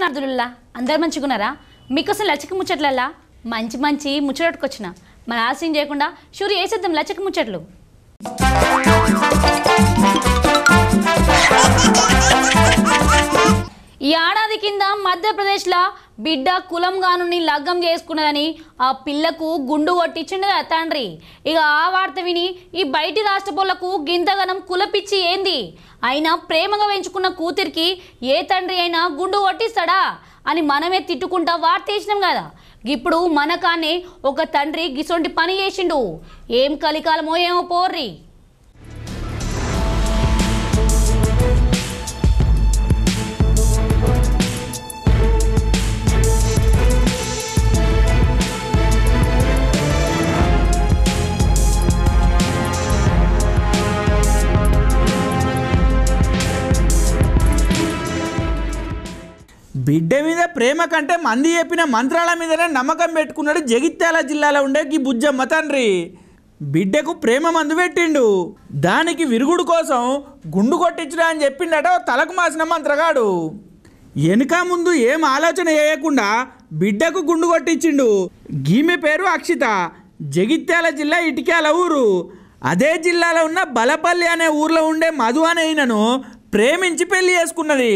జనార్దులుల్లా అందరు మంచిగున్నారా? మీకోసం లచ్చక ముచ్చట్లల్లా మంచి మంచి ముచ్చటకొచ్చిన మన ఆలస్యం చేయకుండా షూరి వేసేద్దాం లచ్చక ముచ్చట్లు. ఈ ఏడాది కింద మధ్యప్రదేశ్లో బిడ్డ కులంగానుని లగ్గం చేసుకున్నదని ఆ పిల్లకు గుండు కొట్టించిండు కదా తండ్రి. ఇక ఆ వార్త విని ఈ బయటి రాష్ట్రపోళ్లకు గింతగనం కులపిచ్చి ఏంది, అయినా ప్రేమగా పెంచుకున్న కూతురికి ఏ తండ్రి అయినా గుండు కొట్టిస్తాడా అని మనమే తిట్టుకుంటా వార్త వేసినాం కదా. ఇప్పుడు మనకానే ఒక తండ్రి గిసొంటి పని చేసిండు. ఏం కలికాలమో ఏమో పోర్రి. బిడ్డ మీద ప్రేమ కంటే మంది చెప్పిన మంత్రాల మీదనే నమ్మకం పెట్టుకున్నాడు జగిత్యాల జిల్లాలో ఉండే ఈ బుజ్జమ్మ తండ్రి. బిడ్డకు ప్రేమ మందు పెట్టిండు, దానికి విరుగుడు కోసం గుండు కొట్టించురా అని చెప్పిండట తలకు మాసిన మంత్రగాడు. వెనుక ముందు ఏం ఆలోచన చేయకుండా బిడ్డకు గుండు కొట్టించిండు. గీమె పేరు అక్షిత, జగిత్యాల జిల్లా ఇటిక్యాల ఊరు. అదే జిల్లాలో ఉన్న బలపల్లి అనే ఊర్లో ఉండే మధు అనే ఈయనను ప్రేమించి పెళ్లి చేసుకున్నది.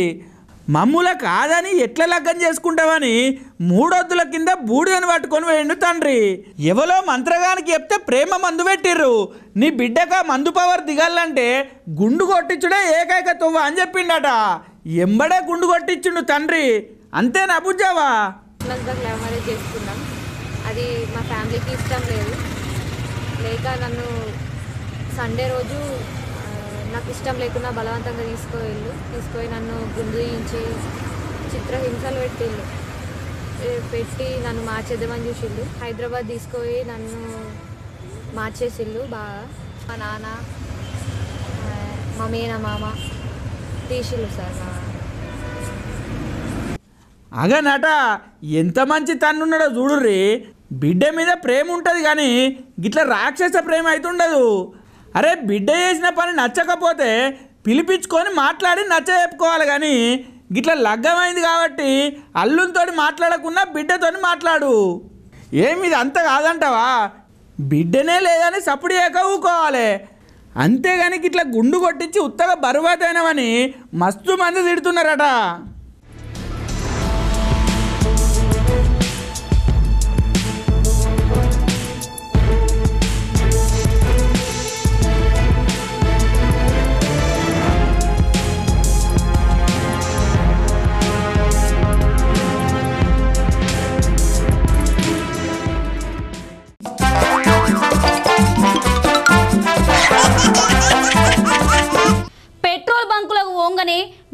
మమ్ముల కాదని ఎట్లా లగ్గం చేసుకుంటావని మూడొద్దుల కింద బూడిదని పట్టుకొని వేయండు తండ్రి. ఎవరో మంత్రగానికి చెప్తే ప్రేమ మందు పెట్టిర్రు, నీ బిడ్డక మందు పవర్ దిగాలంటే గుండు కొట్టించుడే ఏకైక తొవ్వ అని చెప్పిండట. ఎంబడే గుండు కొట్టించుండు తండ్రి. అంతేనా బుజ్జావా? చేసుకున్నాం, అది మా ఫ్యామిలీకి ఇష్టం లేదు. లేక నన్ను సండే రోజు నాకు ఇష్టం లేకుండా బలవంతంగా తీసుకొని నన్ను గుండు తీయించి చిత్రహింసలు పెట్టి నన్ను మార్చేద్దామని చూసిళ్ళు. హైదరాబాద్ తీసుకొని నన్ను మార్చేసిళ్ళు బాగా. మా నాన్న మా మేనమామ తీసిళ్ళు సార్. అగనట ఎంత మంచి తన్నున్నాడో చూడుర్రి. బిడ్డ మీద ప్రేమ ఉంటుంది కానీ గిట్లా రాక్షస ప్రేమ అవుతుండదు. అరే బిడ్డ చేసిన పని నచ్చకపోతే పిలిపించుకొని మాట్లాడి నచ్చ చెప్పుకోవాలి కానీ గిట్లా లగ్గమైంది కాబట్టి అల్లునితో మాట్లాడకుండా బిడ్డతో మాట్లాడు. ఏమి ఇది అంత కాదంటావా? బిడ్డనే లేదని సప్పుడు చేయక ఊకోవాలి. అంతేగాని గిట్లా గుండు కొట్టించి ఉత్తగా బరువాతైనవని మస్తు మంది తిడుతున్నారట.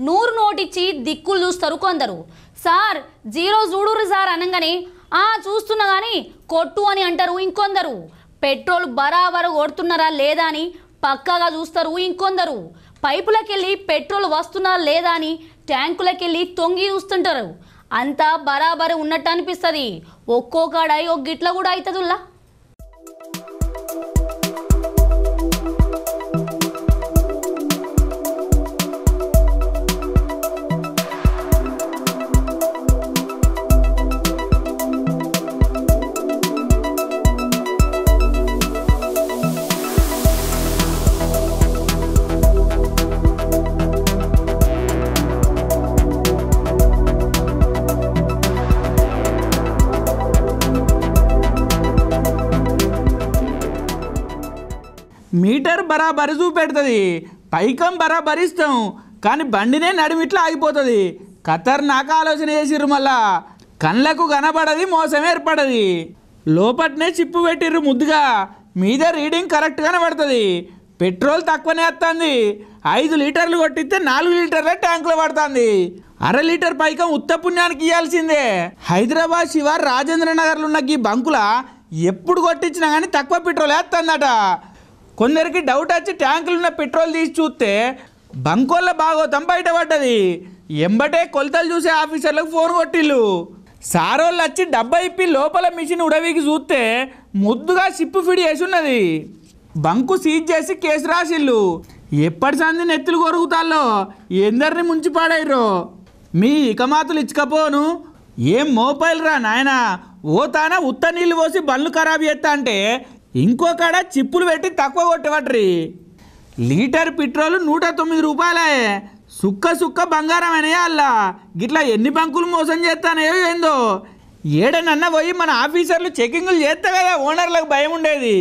నూరు నోటిచ్చి దిక్కులు చూస్తారు కొందరు. సార్ జీరో చూడురు సార్ అనగానే చూస్తున్నా కానీ కొట్టు అని అంటారు ఇంకొందరు. పెట్రోల్ బరాబరు కొడుతున్నారా లేదా అని పక్కాగా చూస్తారు ఇంకొందరు. పైపులకెళ్ళి పెట్రోల్ వస్తున్నా లేదా అని ట్యాంకులకెళ్ళి తొంగి చూస్తుంటారు. అంతా బరాబరు ఉన్నట్టు అనిపిస్తుంది. ఒక్కో కాడ ఒక గిట్ల కూడా అవుతుందిలా. మీటర్ బరాబరి చూపెడుతుంది, పైకం బరాబరిస్తాం కానీ బండినే నడిమిట్లా ఆగిపోతుంది. ఖతర్నాక్ ఆలోచన చేసిర్రు. మళ్ళా కళ్ళకు కనబడది, మోసం ఏర్పడది. లోపట్నే చిప్పు పెట్టిర్రు ముద్దుగా, మీద రీడింగ్ కరెక్ట్గానే పడుతుంది. పెట్రోల్ తక్కువనే వస్తుంది. 5 లీటర్లు కొట్టిస్తే 4 లీటర్ల ట్యాంకులో పడుతుంది. అర లీటర్ పైకం ఉత్త పుణ్యానికి ఇవ్వాల్సిందే. హైదరాబాద్ శివార్ రాజేంద్ర నగర్లో ఉన్న ఈ బంకుల ఎప్పుడు కొట్టించినా కానీ తక్కువ పెట్రోల్ వేస్తుందట. కొందరికి డౌట్ వచ్చి ట్యాంకులు ఉన్న పెట్రోల్ తీసి చూస్తే బంకోళ్ళ భాగోతం బయటపడ్డది. ఎంబటే కొలతలు చూసే ఆఫీసర్లకు ఫోన్ కొట్టిళ్ళు. సారోళ్ళు వచ్చి డబ్బా ఇప్పి లోపల మిషన్ ఉడవికి చూస్తే ముద్దుగా షిప్ ఫిడ్ చేసి ఉన్నది. బంకు సీజ్ చేసి కేసు రాసిళ్ళు. ఎప్పటి సంది నెత్తులు కొరుగుతాల్లో ఎందరిని ముంచి పాడైర్రో. మీ ఇకమాతులు ఇచ్చకపోను ఏం మోపైల్ రా నాయనా ఓతానా ఉత్త నీళ్ళు పోసి బండ్లు ఖరాబ్ చేస్తా అంటే ఇంకొకడ చిప్పులు పెట్టి తక్కువ కొట్టవట్రి లీటర్ పెట్రోల్ 109 రూపాయలే సుక్క బంగారం అనే అల్లా గిట్లా ఎన్ని బంకులు మోసం చేస్తానో ఏందో ఏడనన్నా పోయి మన ఆఫీసర్లు చెకింగ్లు చేస్తే కదా ఓనర్లకు భయం ఉండేది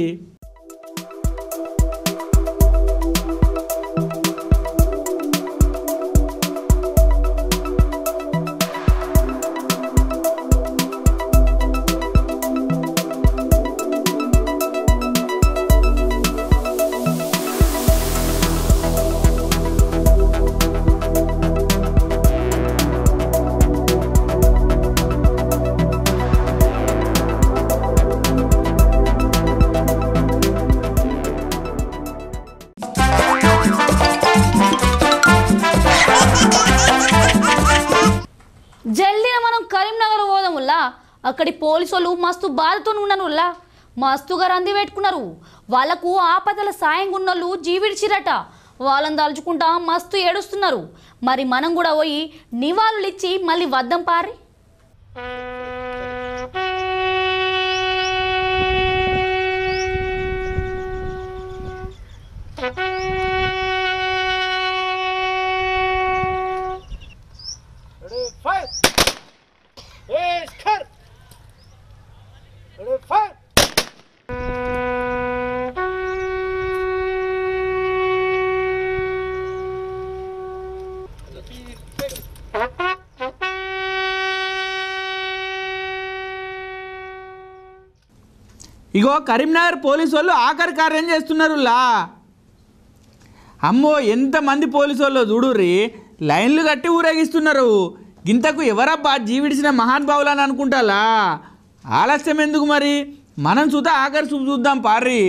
జల్దీన మనం కరీంనగర్ పోదాముల్లా అక్కడి పోలీసు వాళ్ళు మస్తు బాధతో ఉన్నానుల్లా మస్తుగా రంది పెట్టుకున్నారు వాళ్ళకు ఆపదల సాయం ఉన్నోళ్ళు జీవిడిచిరట వాళ్ళని తలుచుకుంటా మస్తు ఏడుస్తున్నారు మరి మనం కూడా పోయి నివాళులు ఇచ్చి మళ్ళీ వద్దాం పారి ఇగో కరీంనగర్ పోలీసు వాళ్ళు ఆఖరి కార్యం చేస్తున్నారులా అమ్మో ఎంతమంది పోలీసు వాళ్ళు చూడుర్రి లైన్లు కట్టి ఊరేగిస్తున్నారు గింతకు ఎవరబ్బా జీవిడిచిన మహానుభావులని అనుకుంటాలా ఆలస్యం ఎందుకు మరి మనం చూద్దాం ఆఖరి చూద్దాం పార్రి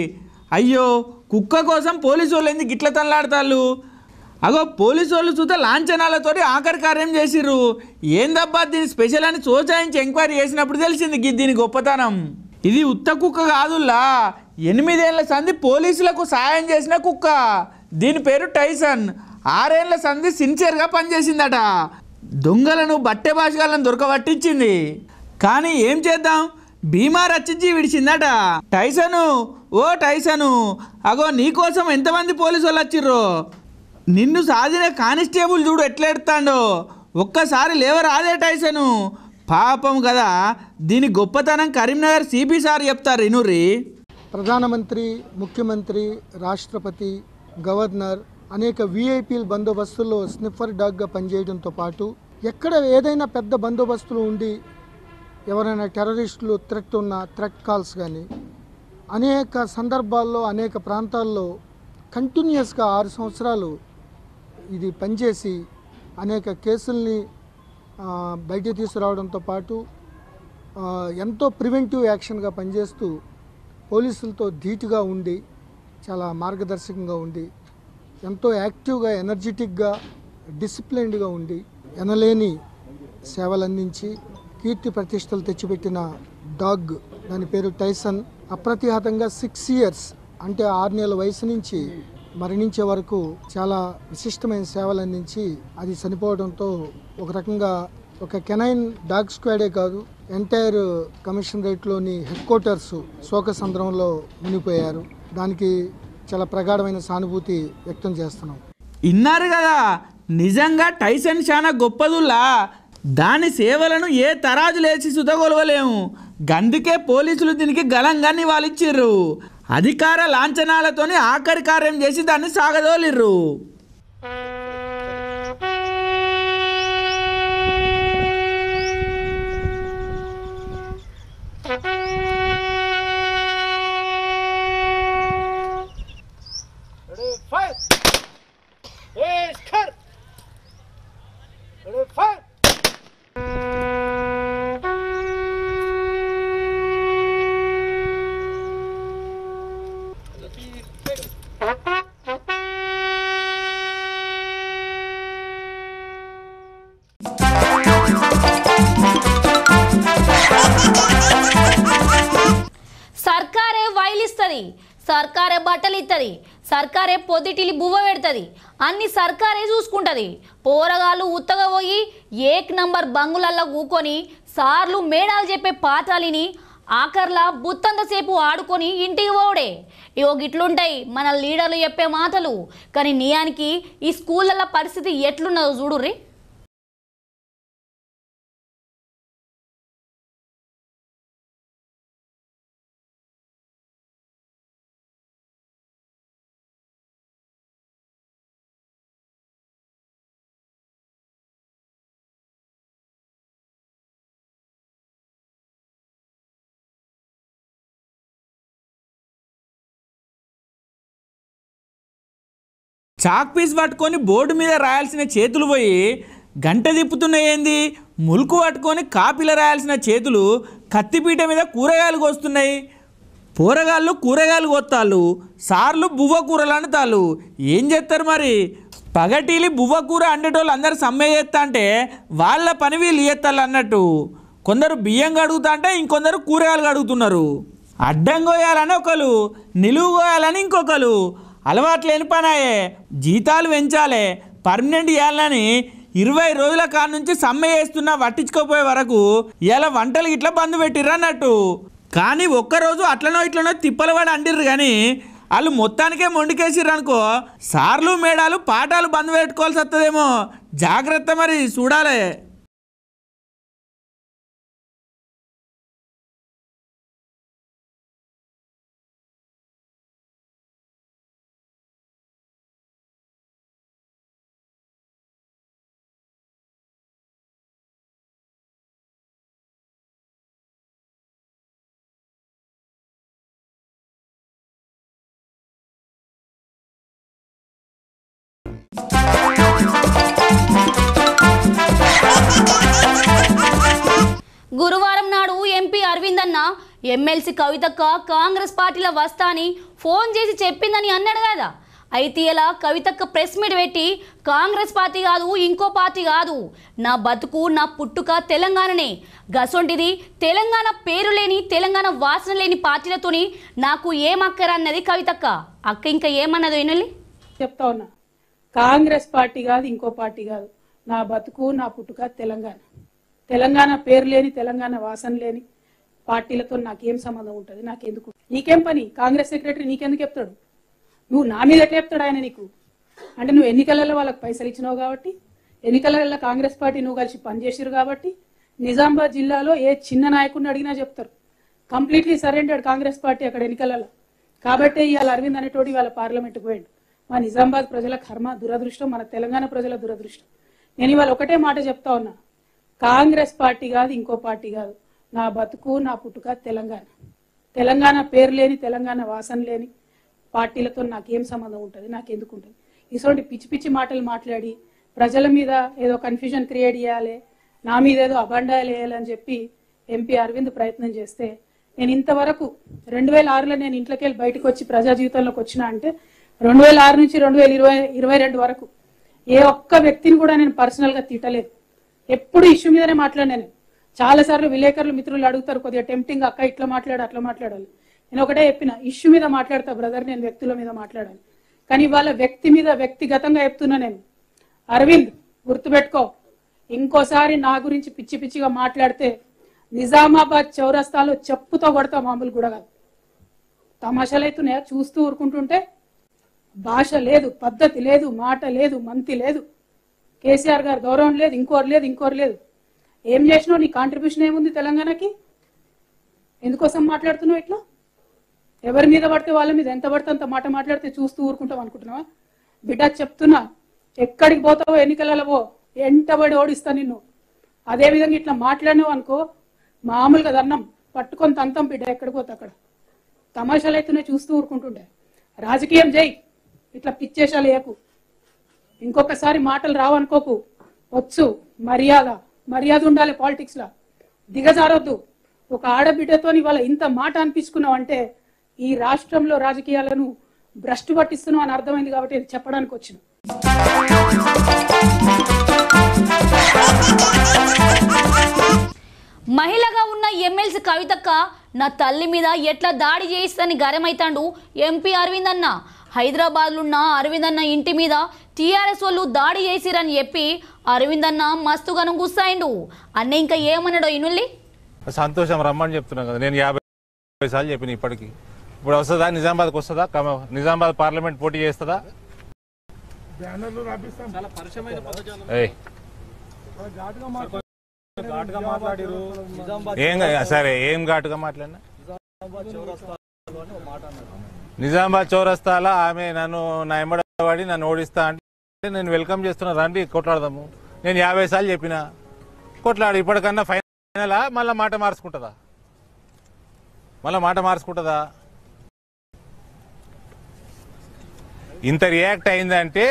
అయ్యో కుక్క కోసం పోలీసు వాళ్ళు ఎందుకు గిట్ల తనలాడతాళ్ళు అగో పోలీసు వాళ్ళు చూద్దా లాంఛనాలతోటి ఆఖరి కార్యం చేసిర్రు ఏందబ్బా దీని స్పెషల్ అని సోచాయించి ఎంక్వైరీ చేసినప్పుడు తెలిసింది దీని గొప్పతనం ఇది ఉత్త కుక్క కాదుల్లా 8 ఏళ్ల సంధి పోలీసులకు సాయం చేసిన కుక్క దీని పేరు టైసన్ 6 ఏళ్ల సంధి సిన్సియర్గా పనిచేసిందట దొంగలను బట్టె భాషగాలను దొరకబట్టించింది కానీ ఏం చేద్దాం బీమా రచించి విడిచిందట టైసను ఓ టైసను అగో నీకోసం ఎంతమంది పోలీసు వాళ్ళు వచ్చిర్రో నిన్ను సాధిన కానిస్టేబుల్ చూడు ఎట్లా ఎడతాడో ఒక్కసారి లేవరాదే టైసను పాపం కదా దీని గొప్పతనం కరీంనగర్ సిపి సార్ చెప్తారు ఇనుర్రి ప్రధానమంత్రి ముఖ్యమంత్రి రాష్ట్రపతి గవర్నర్ అనేక విఐపీల బందోబస్తుల్లో స్నిఫర్ డాగ్గా పనిచేయడంతో పాటు ఎక్కడ ఏదైనా పెద్ద బందోబస్తులు ఉండి ఎవరైనా టెర్రరిస్టులు థ్రెట్ ఉన్న థ్రెట్ కాల్స్ కానీ అనేక సందర్భాల్లో అనేక ప్రాంతాల్లో కంటిన్యూస్గా 6 సంవత్సరాలు ఇది పనిచేసి అనేక కేసుల్ని బయట తీసుకురావడంతో పాటు ఎంతో ప్రివెంటివ్ యాక్షన్గా పనిచేస్తూ పోలీసులతో ధీటుగా ఉండి చాలా మార్గదర్శకంగా ఉండి ఎంతో యాక్టివ్గా ఎనర్జెటిక్గా డిసిప్లైన్డ్గా ఉండి ఎనలేని సేవలు అందించి కీర్తి ప్రతిష్టలు తెచ్చిపెట్టిన డాగ్ దాని పేరు టైసన్ అప్రతిహతంగా 6 ఇయర్స్ అంటే 6 నెలల వయసు నుంచి మరణించే వరకు చాలా విశిష్టమైన సేవలు అందించి అది చనిపోవడంతో ఒక రకంగా ఒక కెనైన్ డాగ్ స్క్వాడే కాదు ఎంటైర్ కమిషనరేట్లోని హెడ్ క్వార్టర్స్ శోకసంద్రంలో మునిగిపోయారు దానికి చాలా ప్రగాఢమైన సానుభూతి వ్యక్తం చేస్తున్నాం ఇన్నారు కదా నిజంగా టైసన్ చాలా గొప్పదుల్లా దాని సేవలను ఏ తరాజు లేచి సుతగొలవలేము గందుకే పోలీసులు దీనికి ఘనంగా నివాళిచ్చిర్రు అధికార లాంఛనాలతోని ఆఖరి కార్యం చేసి దాన్ని సాగదోలిర్రు సర్కారే వైలిస్తుంది సర్కారే బట్టలు ఇస్తుంది సర్కారే పొద్దుటిలి బువ్వ పెడుతుంది, అన్ని సర్కారే చూసుకుంటుంది. పోరగాళ్ళు ఉత్తగా పోయి ఏక్ నంబర్ బంగులల్లో కూకొని సార్లు మేడాలు చెప్పే పాఠాలిని ఆఖర్లా బుత్తంతసేపు ఆడుకొని ఇంటికి పోవడే. ఇగో గిట్లుంటాయి మన లీడర్లు చెప్పే మాటలు. కానీ నియానికి ఈ స్కూళ్ళ పరిస్థితి ఎట్లున్నదో చూడుర్రి. చాక్ పీస్ పట్టుకొని బోర్డు మీద రాయాల్సిన చేతులు పోయి గంట తిప్పుతున్నాయేంది, ములుకు పట్టుకొని కాపీలో రాయాల్సిన చేతులు కత్తిపీట మీద కూరగాయలు కోస్తున్నాయి. పోరగాళ్ళు కూరగాయలు కొత్తాళ్ళు, సార్లు బువ్వ కూరలు అంటాళ్ళు. ఏం చేస్తారు మరి? పగటీలి బువ్వ కూర అండేటోళ్ళు అందరు సమ్మె చేస్తా అంటే వాళ్ళ పని వీళ్ళు చేస్తారు అన్నట్టు. కొందరు బియ్యం కడుగుతా అంటే ఇంకొందరు కూరగాయలు కడుగుతున్నారు. అడ్డం కోయాలని ఒకరు, నిలువు కోయాలని ఇంకొకరు. అలవాట్లు లేని పనాయే. జీతాలు పెంచాలి, పర్మనెంట్ చేయాలని 20 రోజుల కాడ నుంచి సమ్మె చేస్తున్నా పట్టించుకోపోయే వరకు ఇలా వంటలు ఇట్లా బంద్ పెట్టిర్రు అన్నట్టు. కానీ ఒక్కరోజు అట్లనో ఇట్లనో తిప్పలు పడి అండిర్రు. కానీ వాళ్ళు మొత్తానికే మొండికేసిర్రు అనుకో, సార్లు మేడాలు పాఠాలు బంద్ పెట్టుకోవాల్సి వస్తుందేమో. జాగ్రత్త మరి, చూడాలి. గురువారం నాడు ఎంపీ అరవింద్ అన్న ఎమ్మెల్సీ కవితక్క కాంగ్రెస్ పార్టీలో వస్తా అని ఫోన్ చేసి చెప్పిందని అన్నాడు కదా. అయితే ఇలా కవితక్క ప్రెస్ మీట్ పెట్టి కాంగ్రెస్ పార్టీ కాదు, ఇంకో పార్టీ కాదు, నా బతుకు నా పుట్టుక తెలంగాణనే, గసొంటిది తెలంగాణ పేరు లేని తెలంగాణ వాసన లేని పార్టీలతోని నాకు ఏం అక్కరన్నది కవితక్క. అక్క ఇంకా ఏమన్నది వినలి చెప్తా ఉన్నా. కాంగ్రెస్ పార్టీ కాదు, ఇంకో పార్టీ కాదు, నా బతుకు నా పుట్టుక తెలంగాణ. తెలంగాణ పేరు లేని తెలంగాణ వాసన లేని పార్టీలతో నాకేం సంబంధం ఉంటుంది? నాకెందుకు? నీకేం పని? కాంగ్రెస్ సెక్రటరీ నీకెందుకు చెప్తాడు? నువ్వు నా మీద ఎట్లా చెప్తాడు ఆయన నీకు? అంటే నువ్వు ఎన్నికలలో వాళ్ళకి పైసలు ఇచ్చినావు కాబట్టి, ఎన్నికలలో కాంగ్రెస్ పార్టీ నువ్వు కలిసి పనిచేసారు కాబట్టి, నిజామాబాద్ జిల్లాలో ఏ చిన్న నాయకుడిని అడిగినా చెప్తారు కంప్లీట్లీ సరెండర్డ్ కాంగ్రెస్ పార్టీ అక్కడ ఎన్నికలలో. కాబట్టి ఇవాళ అరవింద్ అనేటోడు ఇవాళ పార్లమెంట్కి పోయాడు. మా నిజామాబాద్ ప్రజల కర్మ, దురదృష్టం, మన తెలంగాణ ప్రజల దురదృష్టం. నేను ఇవాళ ఒకటే మాట చెప్తా ఉన్నా, కాంగ్రెస్ పార్టీ కాదు, ఇంకో పార్టీ కాదు, నా బతుకు నా పుట్టుక తెలంగాణ. తెలంగాణ పేరు లేని తెలంగాణ వాసన లేని పార్టీలతో నాకేం సంబంధం ఉంటుంది? నాకెందుకు ఉంటుంది? ఇటువంటి పిచ్చి పిచ్చి మాటలు మాట్లాడి ప్రజల మీద ఏదో కన్ఫ్యూజన్ క్రియేట్ చేయాలి, నా మీద ఏదో అబండాలు వేయాలని చెప్పి ఎంపీ అరవింద్ ప్రయత్నం చేస్తే, నేను ఇంతవరకు 2006లో నేను ఇంట్లోకి వెళ్ళి బయటకు వచ్చి ప్రజా జీవితంలోకి వచ్చినా అంటే 2006 నుంచి 2022 వరకు ఏ ఒక్క వ్యక్తిని కూడా నేను పర్సనల్గా తిట్టలేదు. ఎప్పుడు ఇష్యూ మీదనే మాట్లాడినాను. చాలాసార్లు విలేకరులు మిత్రులు అడుగుతారు, కొద్దిగా టెంప్టింగ్, అక్క ఇట్లా మాట్లాడు అట్లా మాట్లాడాలి. నేను ఒకటే చెప్పిన, ఇష్యూ మీద మాట్లాడతా బ్రదర్, నేను వ్యక్తుల మీద మాట్లాడాలి. కానీ వాళ్ళ వ్యక్తి మీద వ్యక్తిగతంగా చెప్తున్నా నేను. అరవింద్ గుర్తుపెట్టుకో, ఇంకోసారి నా గురించి పిచ్చి పిచ్చిగా మాట్లాడితే నిజామాబాద్ చౌరస్తాలో చెప్పుతో కొడతా, మామూలు కూడా కాదు. తమాషాలు అవుతున్నాయా చూస్తూ ఊరుకుంటుంటే? భాష లేదు, పద్ధతి లేదు, మాట లేదు, మంతి లేదు, కేసీఆర్ గారు గౌరవం లేదు, ఇంకోరు లేదు. ఏం చేసినావు? నీ కాంట్రిబ్యూషన్ ఏముంది తెలంగాణకి? ఎందుకోసం మాట్లాడుతున్నావు ఇట్లా? ఎవరి మీద పడితే వాళ్ళ మీద ఎంత పడితే అంత మాట మాట్లాడితే చూస్తూ ఊరుకుంటావు అనుకుంటున్నావా? బిడ్డ చెప్తున్నా, ఎక్కడికి పోతావో ఎన్నికలలో పో, ఎంటబడి ఓడిస్తా నిన్ను. అదేవిధంగా ఇట్లా మాట్లాడినావు అనుకో, మామూలుగా దన్నం పట్టుకొని తంతం బిడ్డ, ఎక్కడికి పోతా అక్కడ. తమాషాలు అవుతున్నాయి చూస్తూ ఊరుకుంటుండే. రాజకీయం జై, ఇట్లా పిచ్చేషాలు వేయకు. ఇంకొకసారి మాటలు రావనుకోకు. వచ్చు, మర్యాద ఉండాలి పాలిటిక్స్ లా, దిగజారొద్దు. ఒక ఆడబిడ్డతో ఇవాళ ఇంత మాట అనిపించుకున్నావు అంటే ఈ రాష్ట్రంలో రాజకీయాలను భ్రష్టు పట్టిస్తున్నావు అని అర్థమైంది కాబట్టి ఇది చెప్పడానికి వచ్చిన. మహిళగా ఉన్న ఎమ్మెల్సీ కవితక్క నా తల్లి మీద ఎట్లా దాడి చేయిస్తని గరమైతాండు ఎంపీ అరవింద్ అన్న. హైదరాబాద్లో ఉన్న అరవింద్ అన్న ఇంటి మీద టీఆర్ఎస్ వాళ్ళు దాడి చేసిరని చెప్పి అరవింద్ అన్న మస్తుగాను గుస్సాయిండు. అన్న ఇంకా ఏమన్నాడో ఇనుల్లి. సంతోషం రమ్మని చెప్తున్నాను కదా, నేను 50 సార్లు చెప్పిన ఇప్పటికి. ఇప్పుడు వస్తుందా నిజామాబాద్కి వస్తుందా? నిజామాబాద్ పార్లమెంట్ పోటీ చేస్తుందా? ఏం సరే ఏం ఘాటుగా మాట్లాడినా? నిజామాబాద్ చౌరస్తాలో ఆమె నా ఎంబడి నన్ను ఓడిస్తా అంటే నేను వెల్కమ్ చేస్తున్నా, రండి కొట్లాడదాము. నేను 50 సార్లు చెప్పిన కొట్లాడు. ఇప్పటికన్నా ఫైనలా మళ్ళీ మాట మార్చుకుంటుందా? ఇంత రియాక్ట్ అయిందంటే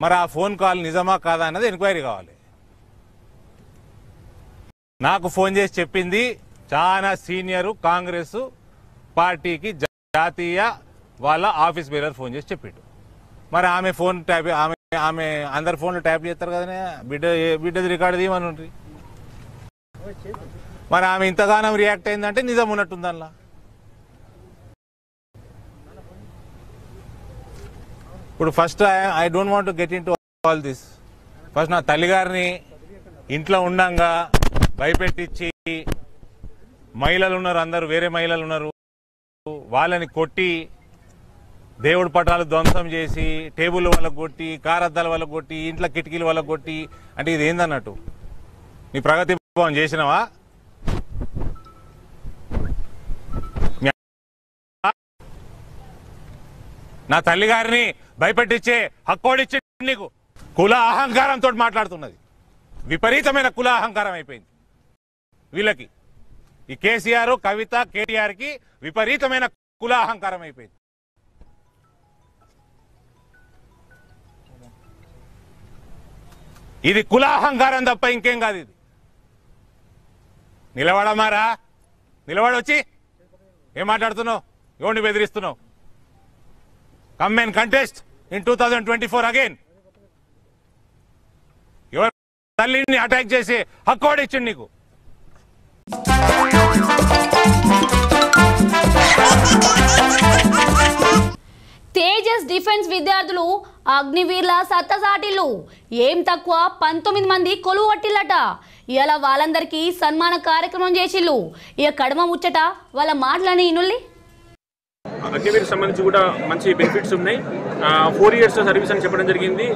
మరి ఆ ఫోన్ కాల్ నిజమా కాదా అన్నది ఎంక్వైరీ కావాలి. నాకు ఫోన్ చేసి చెప్పింది చాలా సీనియరు కాంగ్రెస్ పార్టీకి జాతీయ వాళ్ళ ఆఫీస్ బేరర్ ఫోన్ చేసి చెప్పిండు. మరి ఆమె ఫోన్ ట్యాప్ ఆమె అందరు ఫోన్లు ట్యాప్ చేస్తారు కదనే, బిడ్డది రికార్డు తీయమని. మరి ఆమె ఇంతగానం రియాక్ట్ అయిందంటే నిజం ఉన్నట్టుంది అందులో. ఇప్పుడు first I don't want to get in to all this. First నా తల్లిగారిని ఇంట్లో ఉండంగా భయపెట్టించి, మహిళలు ఉన్నారు, అందరూ వేరే మహిళలు ఉన్నారు, వాళ్ళని కొట్టి, దేవుడి పటాలు ధ్వంసం చేసి, టేబుల్ వాళ్ళకు కొట్టి, కారద్దాల వాళ్ళకు కొట్టి, ఇంట్లో కిటికీలు వాళ్ళకు కొట్టి, అంటే ఇది ఏందన్నట్టు? నీ ప్రగతి భవన్ చేసినవా? నా తల్లిగారిని భయపెట్టించే హక్కోడిచ్చే నీకు కుల అహంకారంతో మాట్లాడుతున్నది. విపరీతమైన కుల అహంకారం అయిపోయింది వీళ్ళకి. ఈ కేసీఆర్, కవిత, కేటీఆర్ కి విపరీతమైన కుల అహంకారం అయిపోయింది. ఇది కుల అహంకారం తప్ప ఇంకేం కాదు. ఇది నిలబడమారా, నిలబడొచ్చి ఏం మాట్లాడుతున్నావు? ఎవరిని బెదిరిస్తున్నావు? Come and contest in 2024 again. ఎవరు తల్లిని అటాక్ చేసి హక్కు ఇచ్చింది నీకు? తేజస్ డిఫెన్స్ విద్యార్థులు అగ్నివీర్ల సత్తసాటిలు. ఏం తక్కువ 19 మంది కొలువు పట్టిల్లట. ఇలా వాళ్ళందరికీ సన్మాన కార్యక్రమం చేసిళ్ళు. ఇక కడమ ముచ్చట వాళ్ళ మాటలని ఇనుల్లి. అగ్నివీర్ సంబంధించి కూడా మంచి బెనిఫిట్స్ ఉన్నాయి. 4 years సర్వీస్ అని చెప్పడం జరిగింది.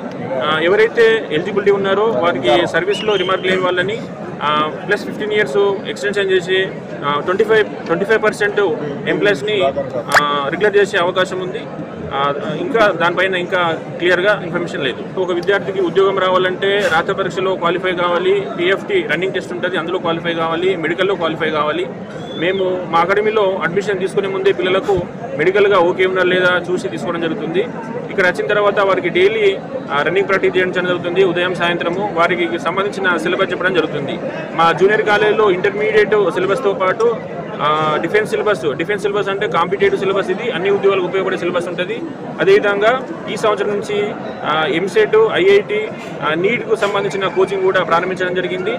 ఎవరైతే ఎలిజిబిలిటీ ఉన్నారో వారికి సర్వీస్లో రిమార్క్ లేని వాళ్ళని ప్లస్ 15 years ఎక్స్టెన్షన్ చేసి 25% ఎంప్లాయీస్ని రెగ్యులర్ చేసే అవకాశం ఉంది. ఇంకా దానిపైన ఇంకా క్లియర్గా ఇన్ఫర్మేషన్ లేదు. ఒక విద్యార్థికి ఉద్యోగం రావాలంటే రాత పరీక్షలో క్వాలిఫై కావాలి, పిఎఫ్టీ రన్నింగ్ టెస్ట్ ఉంటుంది అందులో క్వాలిఫై కావాలి, మెడికల్లో క్వాలిఫై కావాలి. మేము మా అకాడమీలో అడ్మిషన్ తీసుకునే ముందే పిల్లలకు మెడికల్గా ఓకే ఉన్నా లేదా చూసి తీసుకోవడం జరుగుతుంది. ఇక్కడ వచ్చిన తర్వాత వారికి డైలీ రన్నింగ్ ప్రాక్టీస్ చేయడం జరుగుతుంది. ఉదయం సాయంత్రము వారికి సంబంధించిన సిలబస్ చెప్పడం జరుగుతుంది. మా జూనియర్ కాలేజీలో ఇంటర్మీడియట్ సిలబస్తో పాటు డిఫెన్స్ సిలబస్ అంటే కాంపిటేటివ్ సిలబస్, ఇది అన్ని ఉద్యోగాలకు ఉపయోగపడే సిలబస్ ఉంటుంది. అదేవిధంగా ఈ సంవత్సరం నుంచి ఎంసెట్, ఐఐటి, నీట్కు సంబంధించిన కోచింగ్ కూడా ప్రారంభించడం జరిగింది.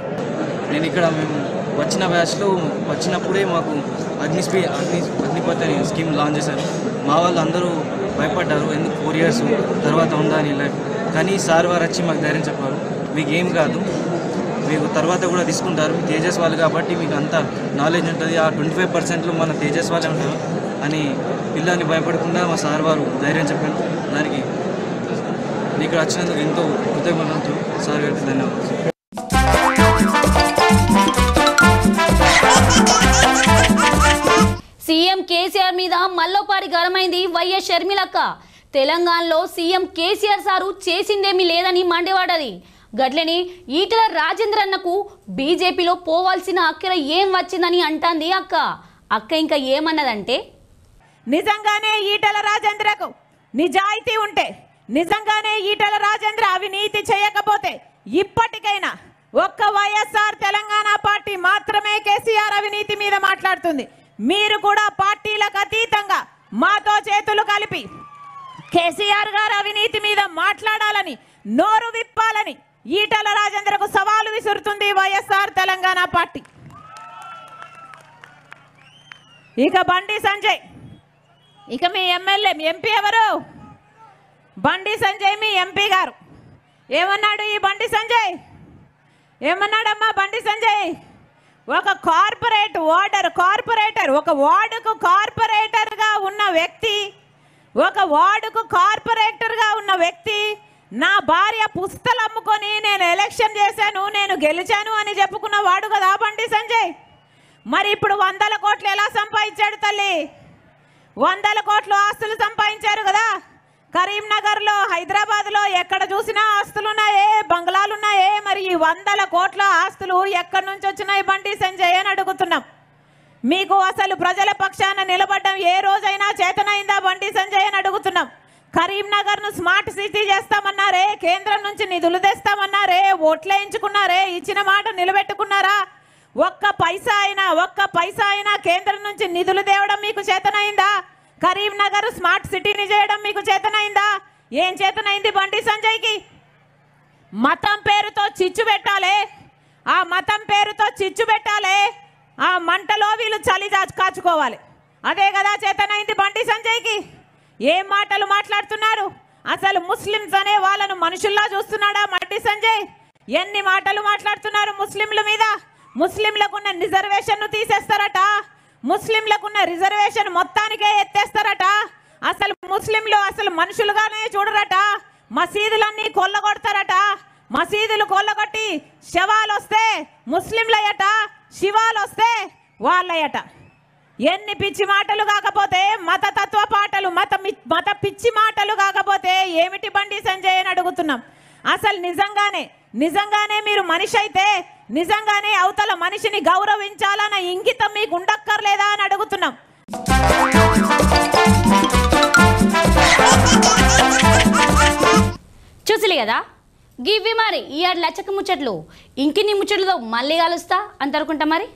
నేను ఇక్కడ మేము వచ్చిన బ్యాచ్లో వచ్చినప్పుడే మాకు అగ్నిపథ్ అనే స్కీమ్ లాంచ్ చేశారు. మా వాళ్ళు అందరూ భయపడ్డారు, ఎందుకు 4 years తర్వాత ఉందా అని. కానీ సార్ వారు వచ్చి మాకు ధైర్యం చెప్పారు, మీకు ఏం కాదు, మీకు తర్వాత కూడా తీసుకుంటారు, మీ తేజస్ వాళ్ళు కాబట్టి మీకు అంత నాలెడ్జ్ ఉంటుంది, ఆ 25%లో మన తేజస్ వాళ్ళే ఉంటారు అని పిల్లల్ని భయపడకుండా మా సార్ వారు ధైర్యం చెప్పారు. దానికి ఇక్కడ వచ్చినందుకు ఎంతో కృతజ్ఞతలు సార్ గారికి ధన్యవాదాలు. సీఎం కేసీఆర్ మీద మల్లోపారి గరమైంది వైఎస్ షర్మిలక్క. తెలంగాణలో సీఎం కేసీఆర్ సారు చేసిందేమీ లేదని మండివాడది. గట్లని ఈటల రాజేంద్రన్నకు బీజేపీలో పోవాల్సిన అక్కర ఏం వచ్చిందని అంటాంది అక్క ఇంకా ఏమన్నదంటే, నిజంగానే ఈటల రాజేంద్రకు నిజాయితీ ఉంటే, నిజంగానే ఈటల రాజేంద్ర అవినీతి చేయకపోతే ఇప్పటికైనా ఒక్క వైఎస్ఆర్ తెలంగాణ పార్టీ మాత్రమే కేసీఆర్ అవినీతి మీద మాట్లాడుతుంది. మీరు కూడా పార్టీలకు అతీతంగా మాతో చేతులు కలిపి కేసీఆర్ గారు అవినీతి మీద మాట్లాడాలని, నోరు విప్పాలని ఈటల రాజేంద్రకు సవాలు విసురుతుంది వైఎస్ఆర్ తెలంగాణ పార్టీ. ఇక బండి సంజయ్ ఇక మీ ఎమ్మెల్యే మీ ఎంపీ ఎవరు? బండి సంజయ్ మీ ఎంపీ గారు. ఏమన్నాడు ఈ బండి సంజయ్? ఏమన్నాడమ్మా బండి సంజయ్? ఒక కార్పొరేటర్ ఒక వార్డుకు కార్పొరేటర్గా ఉన్న వ్యక్తి నా భార్య పుస్తలు అమ్ముకొని నేను ఎలక్షన్ చేశాను, నేను గెలిచాను అని చెప్పుకున్న వాడు కదా బండి సంజయ్. మరి ఇప్పుడు 100 కోట్లు ఎలా సంపాదించాడు తల్లి? 100 కోట్లు ఆస్తులు సంపాదించారు కదా. కరీంనగర్లో, హైదరాబాద్లో ఎక్కడ చూసినా ఆస్తులున్నాయే, బంగ్లాలున్నాయే. మరి ఈ 100 కోట్ల ఆస్తులు ఎక్కడి నుంచి వచ్చినాయి బండి సంజయ్ అని అడుగుతున్నాం. మీకు అసలు ప్రజల పక్షాన నిలబడడం ఏ రోజైనా చేతనైందా బండి సంజయ్ అని అడుగుతున్నాం. కరీంనగర్ను స్మార్ట్ సిటీ చేస్తామన్నారే, కేంద్రం నుంచి నిధులు తెస్తామన్నారే, ఓట్లేయించుకున్నారే, ఇచ్చిన మాట నిలబెట్టుకున్నారా? ఒక్క పైసా అయినా కేంద్రం నుంచి నిధులు తేవడం మీకు చేతనైందా? కరీంనగర్ స్మార్ట్ సిటీని చేయడం మీకు చేతనైందా? ఏం చేతనైంది బండి సంజయ్కి? మతం పేరుతో చిచ్చు పెట్టాలి, ఆ మతం పేరుతో చిచ్చు పెట్టాలి, ఆ మంటలో వీళ్ళు చలి కాచుకోవాలి. అదే కదా చేతనైంది బండి సంజయ్కి. ఏం మాటలు మాట్లాడుతున్నారు? అసలు ముస్లిమ్స్ అనే వాళ్ళను మనుషుల్లా చూస్తున్నాడా బండి సంజయ్? ఎన్ని మాటలు మాట్లాడుతున్నారు ముస్లింల మీద. ముస్లింలకున్న రిజర్వేషన్ను తీసేస్తారట, ముస్లింలకున్న రిజర్వేషన్ మొత్తానికే ఎత్తేస్తారట. అసలు ముస్లింలు అసలు మనుషులుగానే చూడరట. మసీదులన్నీ కొల్లగొడతారట. మసీదులు కొల్లగొట్టి శవాలు వస్తే ముస్లింలయట, శివాలు వస్తే వాళ్ళయట. ఎన్ని పిచ్చి మాటలు కాకపోతే, మతతత్వ పాటలు, మత పిచ్చి మాటలు కాకపోతే ఏమిటి బండి సంజయ్ అని అడుగుతున్నాం. అసలు నిజంగానే మీరు మనిషి అయితే నిజంగానే అవతల మనిషిని గౌరవించాలన్న ఇంగితం మీకు ఉండక్కర్లేదా అని అడుగుతున్నాం. చూసిలే కదా గివ్వి మరి ఈ ఆడు లచ్చక ముచ్చట్లు. ఇంకిన్ని ముచ్చట్లతో మళ్ళీ కలుస్తా అంతనుకుంటా మరి.